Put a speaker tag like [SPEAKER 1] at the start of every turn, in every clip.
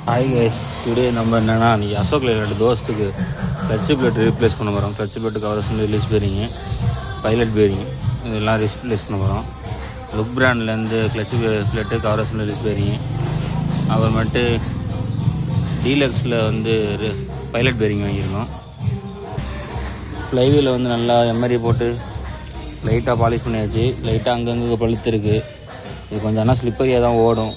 [SPEAKER 1] Hi guys, today நம்ம என்னென்னா இன்றைக்கி அசோக் லேலண்ட் தோஸ்துக்கு கிளச்சு பிளேட் ரீப்ளேஸ் பண்ண போகிறோம். கிளச்சு பிளேட்டு கவர்ஸ் வந்து ரிலீஸ் பேரிங்கு, பைலட் பேரிங் இதெல்லாம் ரீப்ளேஸ் பண்ண போகிறோம். லுக் பிராண்ட்லேருந்து கிளச்சு பிளேட்டு கவர்ஸ் வந்து ரிலீஸ் பேரிங்கு, அப்புறமேட்டு டீலக்ஸில் வந்து பைலட் பேரிங் வாங்கியிருக்கோம். ஃப்ளைவீல் வந்து நல்லா எம்ஆர்ஐ போட்டு லைட்டாக பாலிஷ் பண்ணியாச்சு. லைட்டாக அங்கங்கே பழுத்து இருக்குது. இது கொஞ்சம் ஆனால் ஸ்லிப்பரியாக தான் ஓடும்.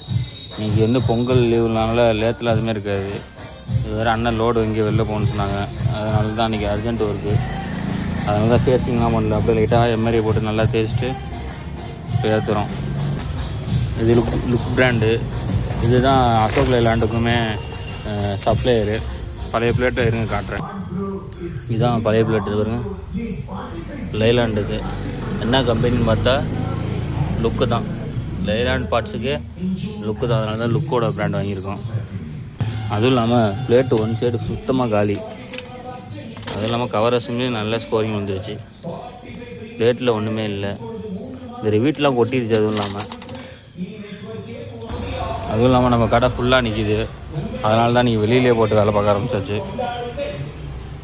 [SPEAKER 1] இன்றைக்கி வந்து பொங்கல் லீவுனால லேத்தில் அதுமாரி இருக்காது. இது வேறு அண்ணன் லோடு இங்கே வெளில போகணுன்னு சொன்னாங்க. அதனால தான் இன்றைக்கி அர்ஜென்ட் ஒர்க்கு. அதனால தான் ஃபேஸிங்லாம் பண்ணல. அப்படியே லைட்டாக எம்ஆர்ஐ போட்டு நல்லா தேய்ச்சிட்டு இப்போ ஏற்றுறோம். இது லுக் பிராண்டு. இதுதான் அசோக் லேலாண்டுக்குமே சப்ளையரு. பழைய பிளேட்டை இருங்க காட்டுறேன். இதுதான் பழைய பிளேட். இது பாருங்க, லைலாண்டு. இது என்ன கம்பெனின்னு பார்த்தா லுக்கு தான். லைலாண்ட் பார்ட்ஸுக்கே லுக்கு தான். அதனால தான் லுக்கோட பிராண்ட் வாங்கியிருக்கோம். அதுவும் இல்லாமல் பிளேட்டு ஒன் சைடு சுத்தமாக காலி. அதுவும் இல்லாமல் கவரஸுமே நல்ல ஸ்கோரிங் வந்துருச்சு. பிளேட்டில் ஒன்றுமே இல்லை. இந்த வீட்டெலாம் கொட்டிருச்சு. அதுவும் இல்லாமல் நம்ம கடை ஃபுல்லாக நிற்கிது. அதனால தான் நீங்கள் வெளியிலே போட்டு வேலை பார்க்க ஆரம்பிச்சாச்சு.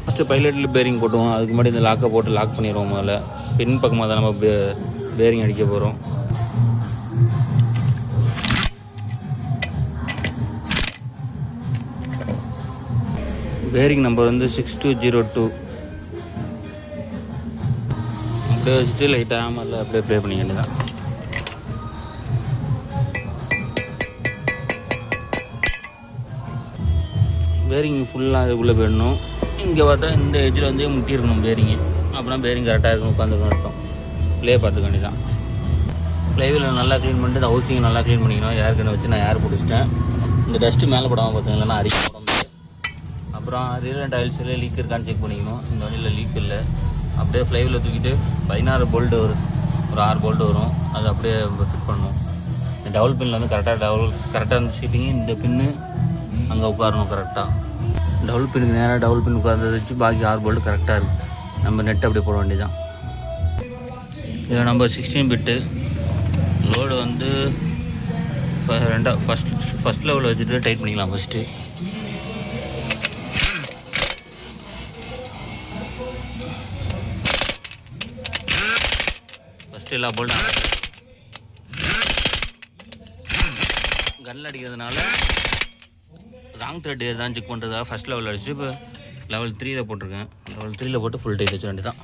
[SPEAKER 1] ஃபஸ்ட்டு பைலட்டில் பேரிங் போட்டுவோம். அதுக்கு முன்னாடி இந்த லாக்கை போட்டு லாக் பண்ணிடுவோம். முதல்ல பின் பக்கமாக தான் நம்ம பேரிங் அடிக்க போகிறோம். பேரிங் நம்பர் வந்து 6202. அப்படியே வச்சுட்டு லைட்டாக ஆமரில் அப்படியே ப்ளே பண்ணிக்க வேண்டியதான். பேரிங் ஃபுல்லாக அதுக்குள்ளே போயிடணும். இங்கே பார்த்தா இந்த எட்ஜில் வந்து முட்டியிருக்கணும் பேரிங்கு. அப்படின்னா பேரிங் கரெக்டாக இருக்கணும். உட்காந்துருக்கணும் அர்த்தம். ப்ளே பார்த்துக்க வேண்டியதான். ப்ளேவில் நல்லா க்ளீன் பண்ணிட்டு இந்த ஹவுசிங் நல்லா க்ளீன் பண்ணிக்கணும். ஏற்கனவே வச்சு நான் ஏர் பிடிச்சிட்டேன். இந்த டஸ்ட்டு மேலே போடாமல் பார்த்தீங்கன்னா அரிக்க உடம்பு. அப்புறம் ரீலண்ட் ஆயில்ஸில் லீக் இருக்கான்னு செக் பண்ணிக்கணும். இந்த வண்டியில் லீக் இல்லை. அப்படியே ஃப்ளைவில் தூக்கிட்டு 16 போல்ட்டு வரும். ஒரு 6 போல்ட்டு வரும். அது அப்படியே ஃபிட் பண்ணணும். இந்த டபுள் பின்னில் வந்து கரெக்டாக இருந்த சீட்டிங்கு இந்த பின்னு அங்கே உட்காரணும் கரெக்டாக. டபுள் பின்னுக்கு நேராக டபுள் பின் உட்கார்ந்து வச்சு பாக்கி 6 போல்ட்டு கரெக்டாக இருக்கும். நம்ம நெட் அப்படியே போட வேண்டியதான். இதில் நம்பர் 16 பிட்டு. லோடு வந்து ஃபஸ்ட் லெவலில் வச்சுட்டு டைட் பண்ணிக்கலாம். ஃபஸ்ட்டு எல்லா போல்ட்டும் கன்னில் அடிக்கிறதுனால ராங் த்ரெட் தான் செக் பண்ணுறதா ஃபஸ்ட் லெவலில் அடிச்சு இப்போ லெவல் 3ல் போட்டிருக்கேன். லெவல் 3ல் போட்டு ஃபுல் டைட் வச்ச வேண்டியதான்.